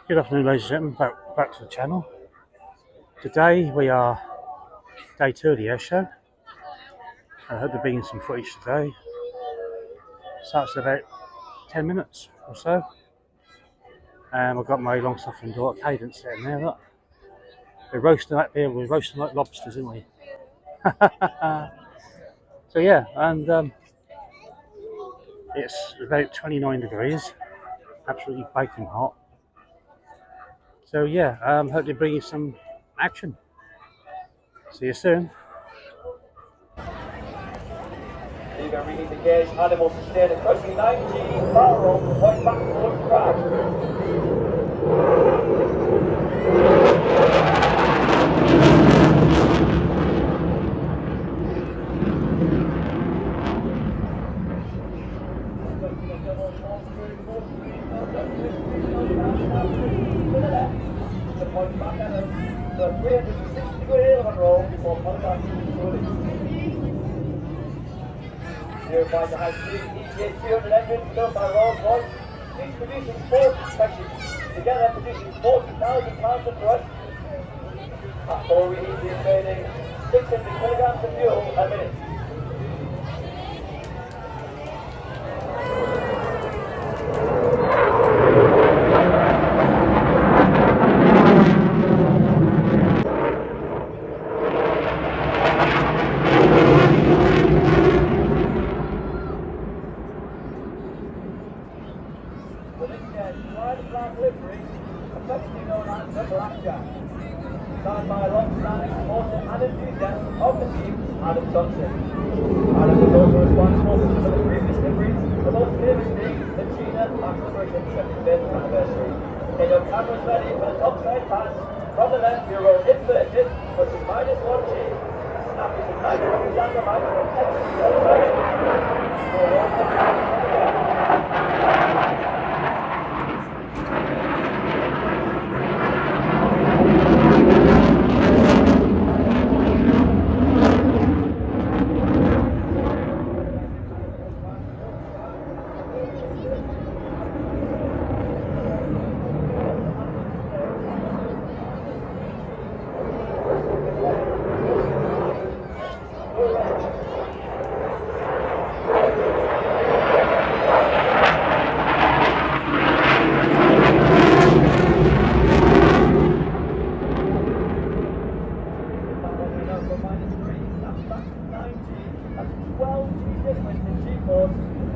Good afternoon, ladies and gentlemen. Back to the channel. Today we are day 2 of the air show. I hope there being some footage today. Starts in about 10 minutes or so. And I've got my long suffering daughter Cadence sitting there. Look. We're roasting like lobsters, aren't we? So yeah, and it's about 29 degrees, absolutely baking hot. So yeah, hope to bring you some action. See you soon. Leaving reading the gauge, animal sustained across the 19 barrel, point back towards track. The point back at us, the 360 degree aileron roll before contacting slowly. Here by the high speed EJ 200 engine built by Rolls-Royce, each producing 40 specials, together producing 40,000 pounds of thrust. At full reheating burning 600 kilograms of fuel a minute. The Lincoln private black livery, affectionately known as the Blackjack. Signed by a long-standing supporter and enthusiast of the team, Adam Johnson. Adam was also responsible for some of the previous liveries, the most famous being the Gina Maximilian 75th anniversary. Your camera's ready for the topside pass. From the left, you roll inverted, pushing -1G. Snap is a nice rubber down the right,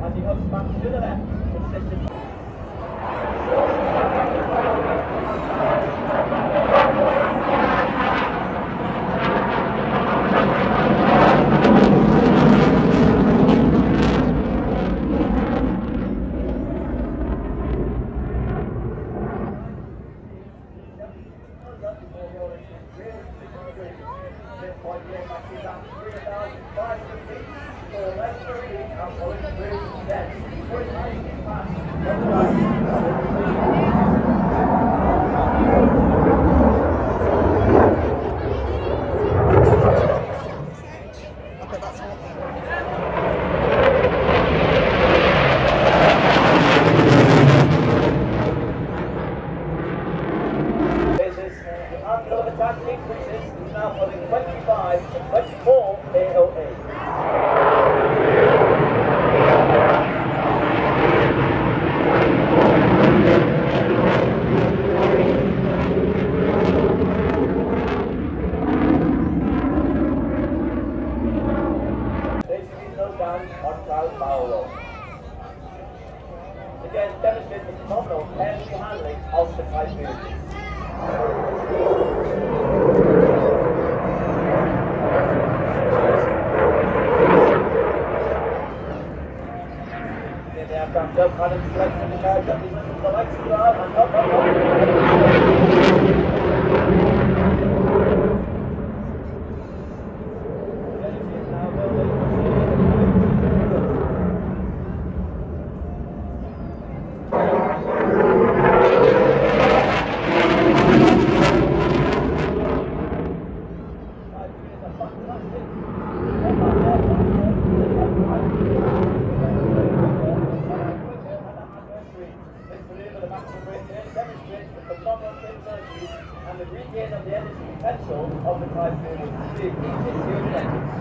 and the up back to the left, consistent. Increases is now putting 25 to 24 AOA. Basically no down on cloud power roll. Again, demonstrates the phenomenal carefully handling of the type vehicle. The aircraft does kind of select the carriage up the lights as well, and demonstrates the and the regain of the energy potential of the Typhoon to reach its new objectives.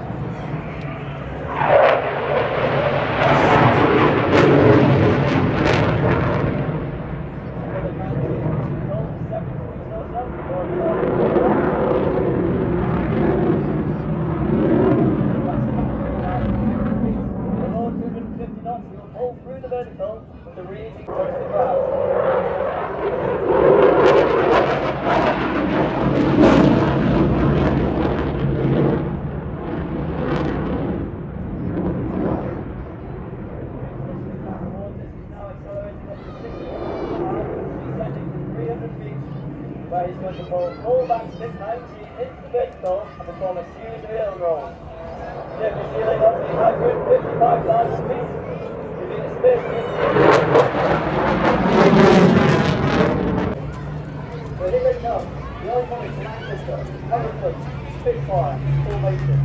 All through the vertical with the reading towards the ground. Where he's going to pull full back stick 90 into the vertical and perform a series of heel rolls. Therefore, ceiling up to 55,000 feet. Giving a space so here they come. The iconic Manchester, Everton, Spitfire, formation,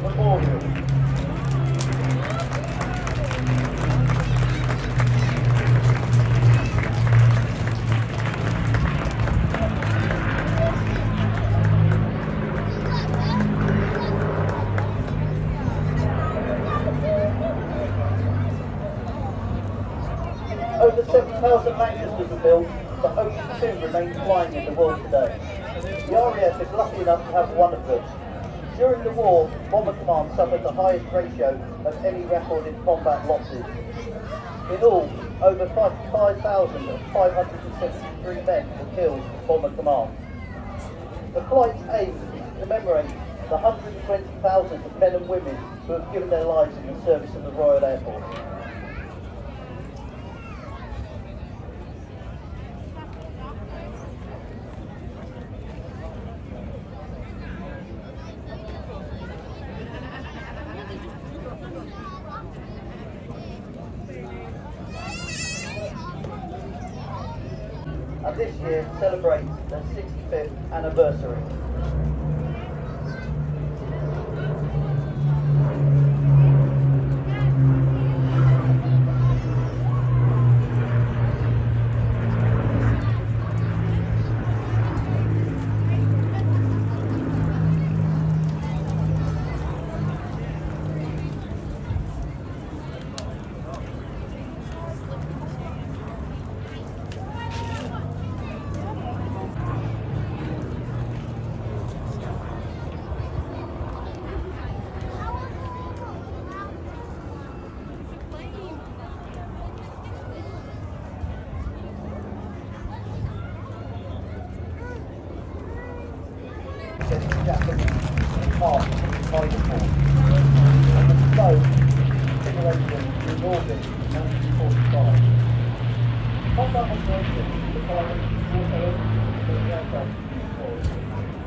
Memorial. Over 7,000 Manchesters were built, but only 2 remain flying in the world today. The RAF is lucky enough to have one of them. During the war, Bomber Command suffered the highest ratio of any recorded combat losses. In all, over 5,573 men were killed in Bomber Command. The flight's aim is to commemorate the 120,000 of men and women who have given their lives in the service of the Royal Air Force. And this year celebrates their 65th anniversary. Japanese part of the Tiger Force, and the slow configuration in August 1945. Combat operation the pilot also opened the aircraft deployed,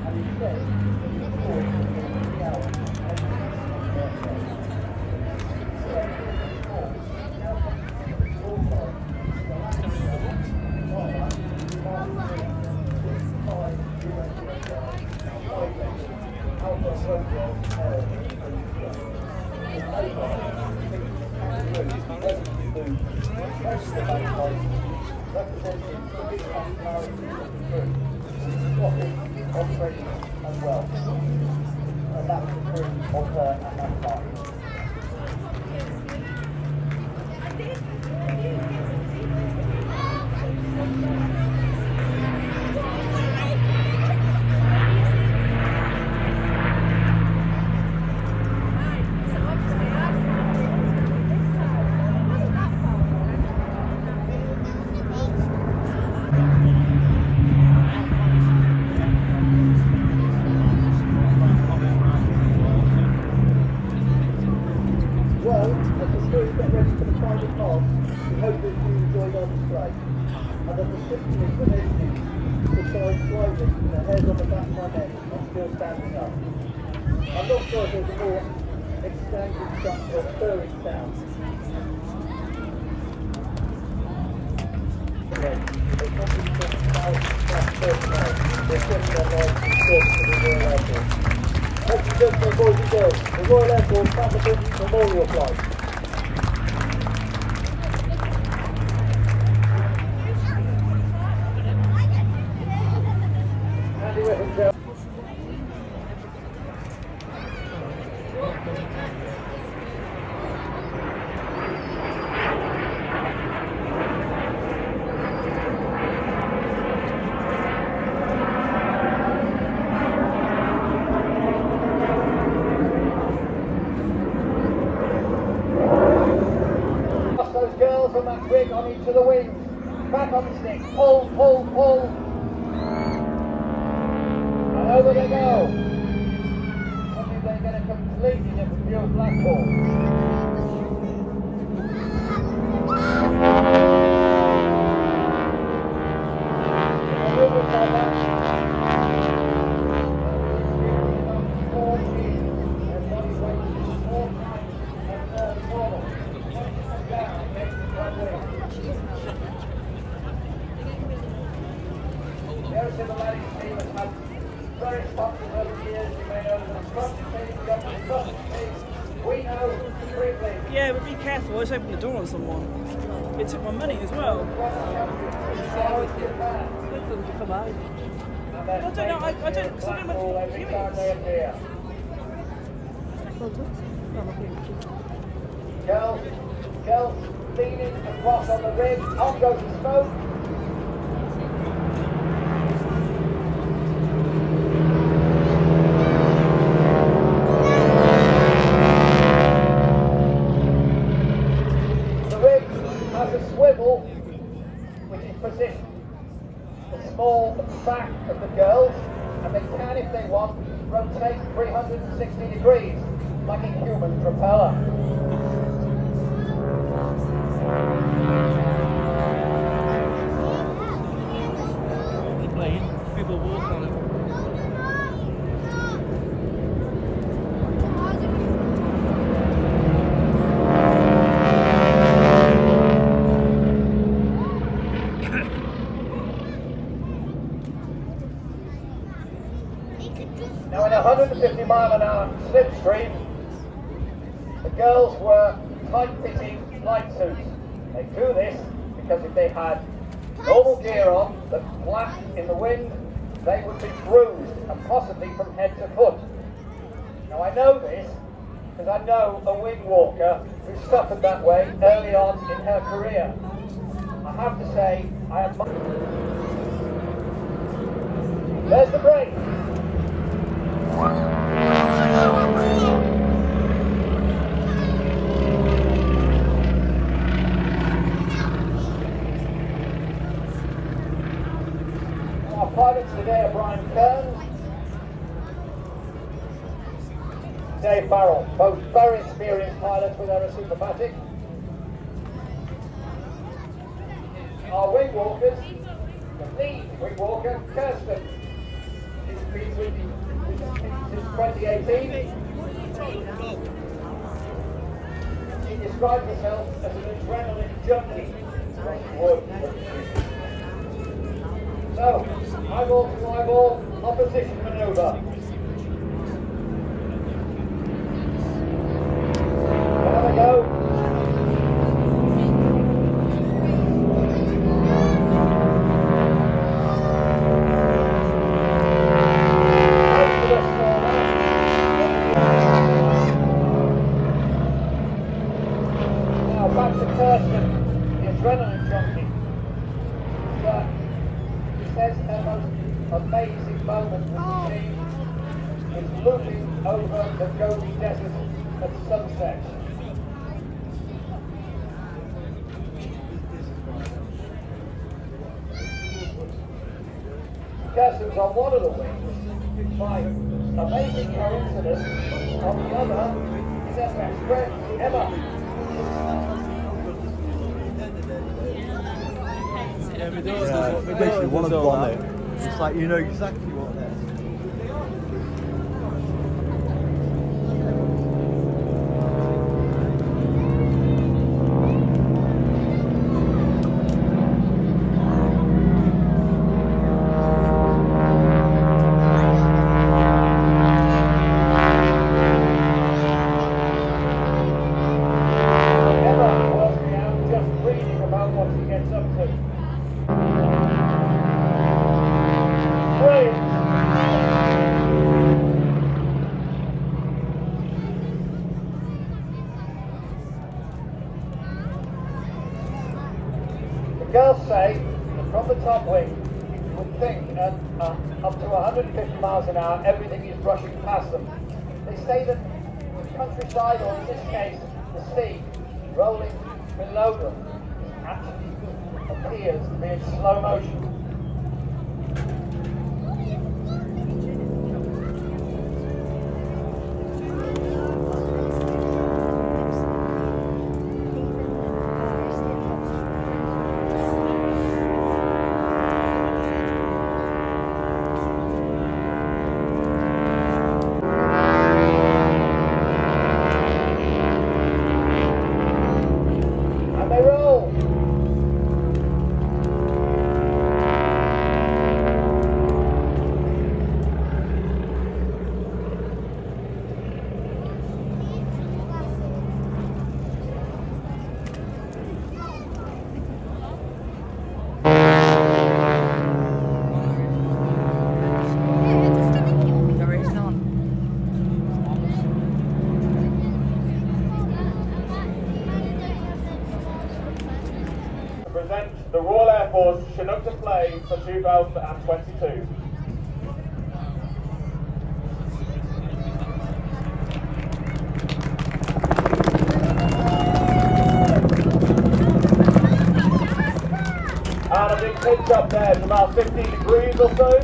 and instead it was deployed within 3 hours and the aircraft. The aircraft was formed, now constitutes all sides, the land representing the big nationalities of the crew, Scottish, Australian and Welsh, and that was the crew of her at that time. Well, as the crew get ready for the final pass, we hope that you enjoyed our display, and that the symphony of nations subsides slowly with the hairs on the back of my neck and still standing up. I'm not sure if there's a more extended structure or stirring sound. They concentrate thousands of personnel who are spending their lives in service to the Royal Air Force. Ladies and gentlemen, boys and girls, the Royal Air Force Blackpool Memorial Flight. ready, pull, pull, pull. And over they go. Suddenly they get a completely different view of Blackpool. Yeah, but be careful, I just opened the door on someone. It took my money as well. Good for them to come out. I don't know, I don't, because I don't know Girls leaning across on the ridge, on goes the smoke. The rig has a swivel which is positioned small at the back of the girls, and they can, if they want, rotate 360 degrees like a human propeller. people walk on it. Now in 150 mile an hour slipstream, the girls were tight-fitting flight suits. They do this because if they had normal gear on that flapped in the wind, they would be bruised and possibly from head to foot. Now I know this because I know a wing walker who suffered that way early on in her career. I have to say, I admire. There's the brake. Our pilots today are Brian Kearns, Dave Farrell, both very experienced pilots with Aero Supermatic. Our wing walkers, the lead wing walker, Kirsten. She's been with me since 2018. She described herself as an adrenaline junkie. So, eyeball to eyeball, opposition manoeuvre. There we go. Now back to Kirsten, the adrenaline junkie. She says her most amazing moment with the team is looking over the Gobi Desert at sunset. Kirsten's on one of the wings. By amazing coincidence, on the other is her best friend, Emma. Yeah, basically one of them on it. It's like you know exactly what they're. Emma was me out just reading about what she gets up to. The girls say that from the top wing, you would think at up to 150 miles an hour, everything is rushing past them. They say that the countryside, or in this case, the sea, rolling below them, is actually appears to be in slow motion. And they roll. To present the Royal Air Force Chinook display for 2022. And a big pitch up there, it's about 15 degrees or so.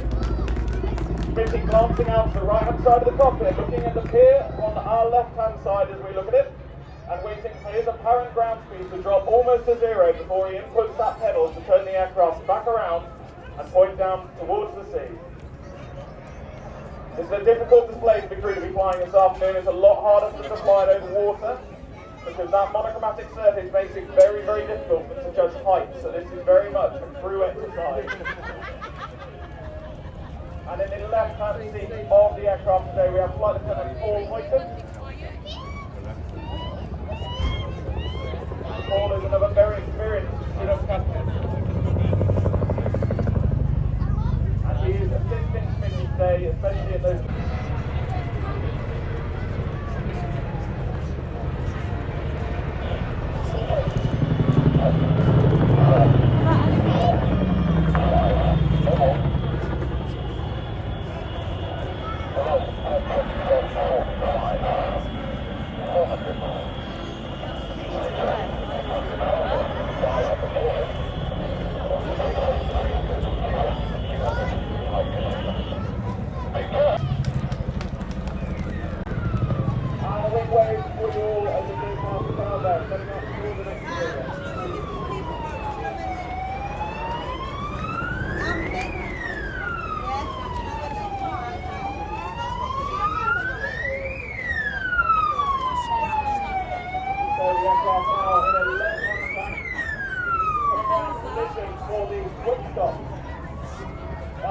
50 glancing out to the right hand side of the cockpit, looking at the pier on our left hand side as we look at it, and waiting for his apparent ground speed to drop almost to zero before he inputs that pedal to turn the aircraft back around and point down towards the sea. This is a difficult display for the crew to be flying this afternoon. It's a lot harder to fly it over water because that monochromatic surface makes it very, very difficult to judge height. So this is very much a crew exercise. And in the left-hand seat of the aircraft today, we have Flight Lieutenant Paul Hoyton. Paul is another very experienced Chinook captain. And he is assisting committee today, especially in those...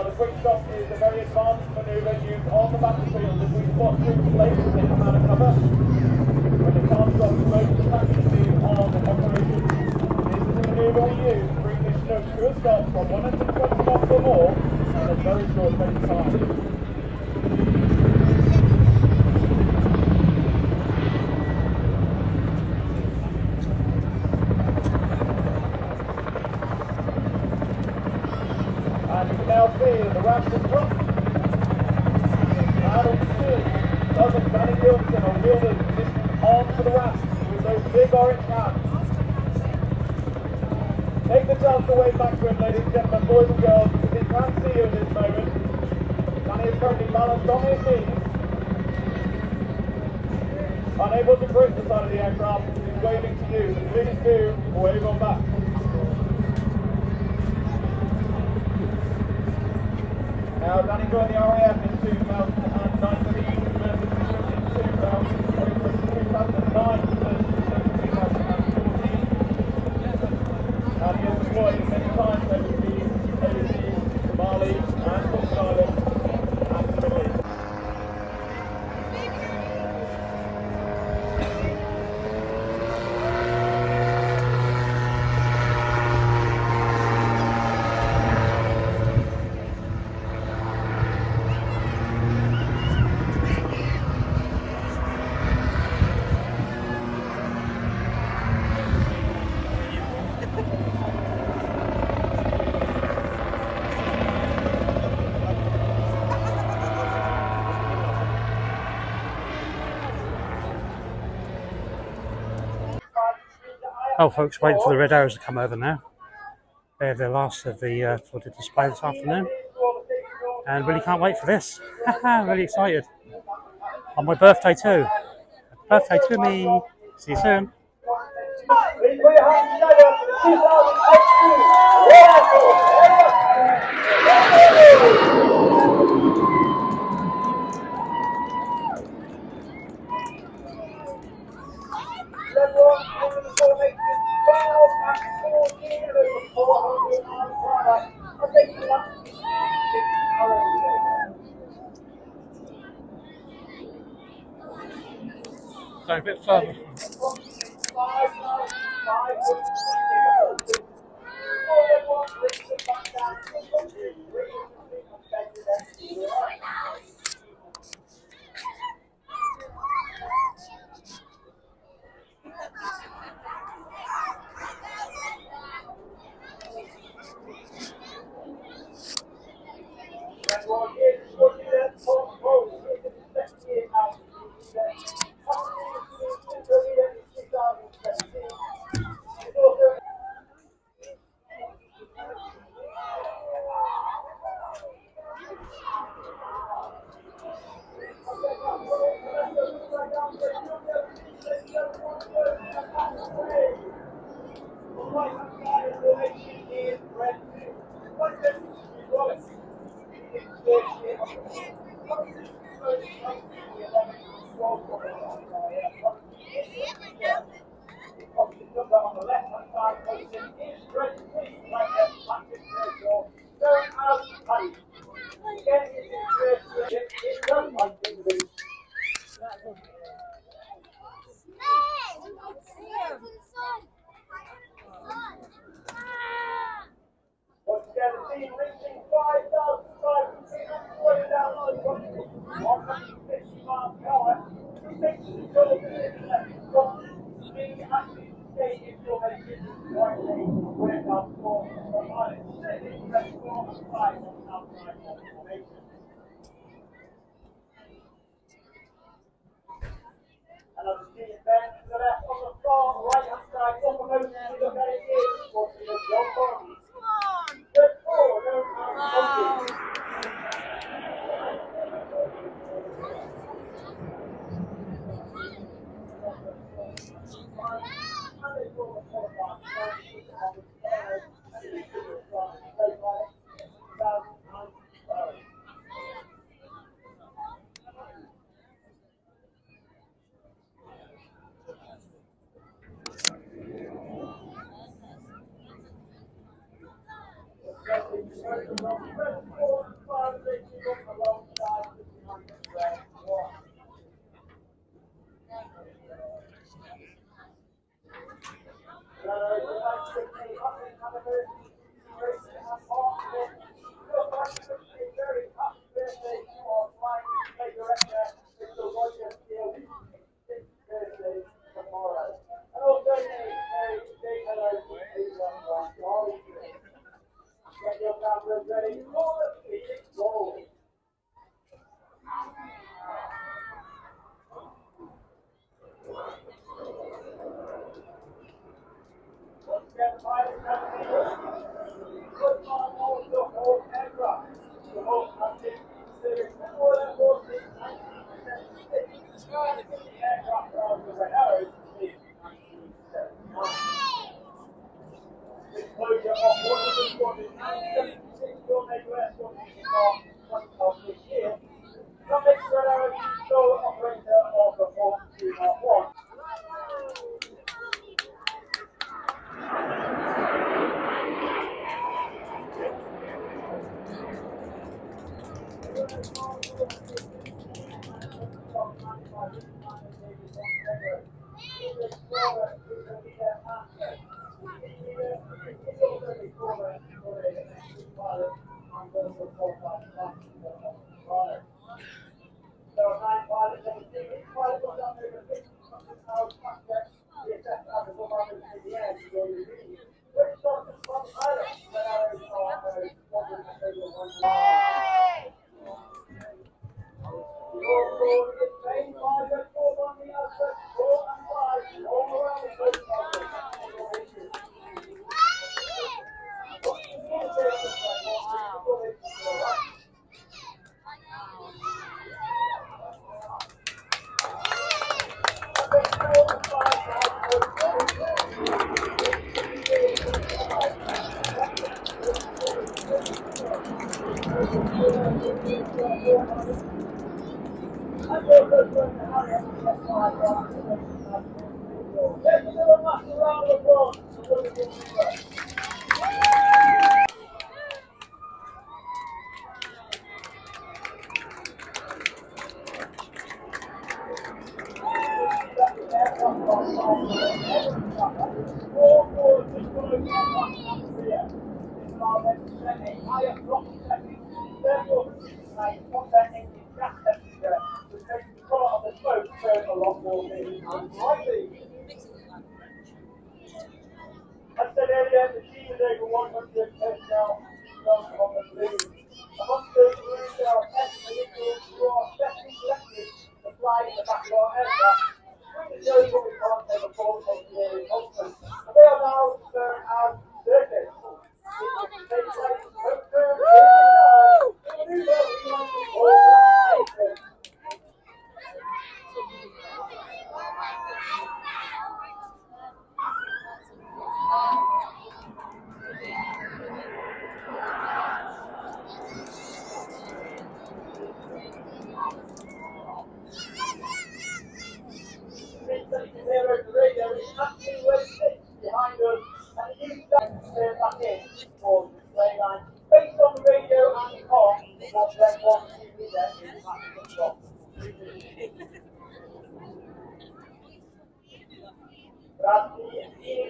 The quick stop is a very advanced manoeuvre used on the battlefield as we spot troops places in come out of cover. When they can't stop most of the passengers on operation. This is a manoeuvre we use to bring this Chinook to a stop from 120 knots or more in a very short space of time. And you can now see that the ramp is dropped. Out of the field, Sergeant Danny Gilson on wheelers positioned onto the ramp with those big orange hands. Take the chance to wave back to him, ladies and gentlemen, boys and girls, because he can't see you at this moment. Danny is currently balanced on his knees, unable to grip the side of the aircraft. He's waving to you, so please do wave on back. Now, Danny joined the RAF in 2019 versus in 2009 versus 2014. And he has deployed many times overseas, Somali and Cook Islands and the Middle East. Oh, folks, waiting for the red arrows to come over now. They're the last of the for the display this afternoon, and really can't wait for this. Really excited. On my birthday too. Birthday to me. See you soon. Please put your hands together for the 2018 Everyone in the formation 12 and 14 over 400 miles per hour. I think that's Go a bit further. approximately 5,560 meters. Before everyone brings it back down to the country, reasonably competitive to the right. Everyone is looking at top road. It's the second year now. Happening in the 2017. It's also on the left-hand side facing is red team like a plastic circle going out tight. Again, it does like to be. Once again, the team reaching 5,500 meters, going down to 150 miles per hour. We think it's going to be in the front. We actually stay in formation slightly with our score from -6, that's 4 and 5 on outside formation. And as you see it then, to the left on the far right-hand side, uppermost, you look at it here, towards the John Bond. Good forward, wow. Get your cameras ready for the Phoenix Goal. Once again, pilot company, good man also hold aircraft. The most active series before that was in 1976. The aircraft of the Red Arrows in 1979. Disclosure of 176 tornado airport of this year. That makes Red Arrows the sole operator of the 4201. As said earlier, the team is over 100 personnel on the balloon. Amongst those balloons, there are 10 individuals who are specially selected to fly in the back of our aircraft, which shows what we can't take a full engineering function. And they are now known as circuits. Take place over in the Zero to radio is actually where it sits behind us, and the use that turn back in towards the display line. Based on the radio and the car, what then one TV then is matching up from. That's the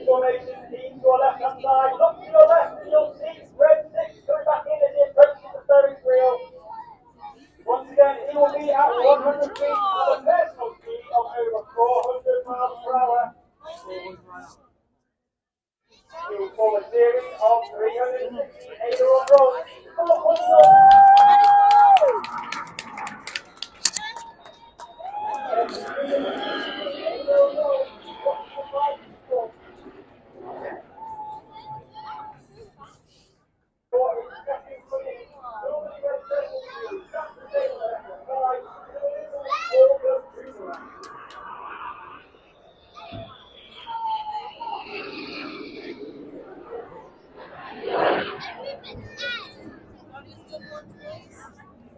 information team to your left hand side. Look to your left and you'll see red 6 coming back in as he approaches the Ferris wheel. Once again, he will be at 100 feet at a personal speed of over 400 miles per hour. He will form a series of 360 aileron rolls.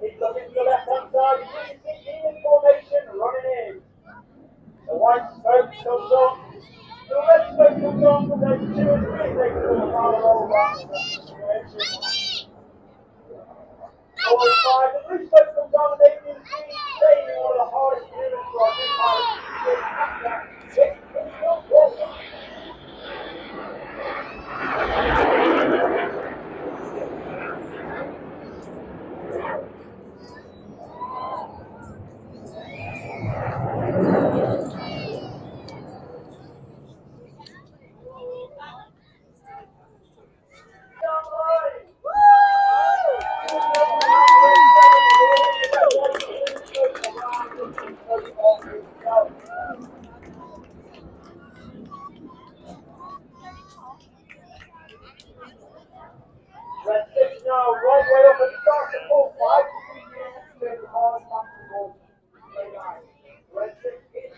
He's looking to the left-hand side. You can see Ian formation running in. The white smoke comes up. The red smoke comes up, and then 2 and 3 takes to a power roll back. 4 and 5. The blue smoke comes on, and they can see training one of the hardest units for our new pilot. Red 6 now, right way up and start to full 5 to 3 hard back towards the line. Red 6 is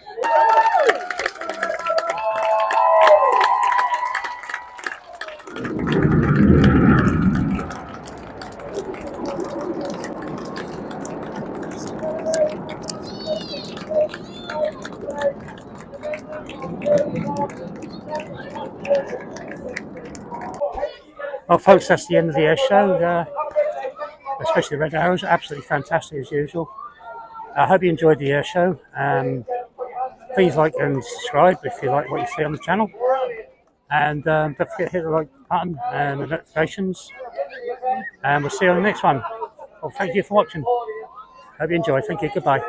Well, folks, that's the end of the air show. Especially the red arrows, absolutely fantastic as usual. I hope you enjoyed the air show. Please like and subscribe if you like what you see on the channel. And don't forget to hit the like button and the notifications. And we'll see you on the next one. Well, thank you for watching. Hope you enjoy. Thank you. Goodbye.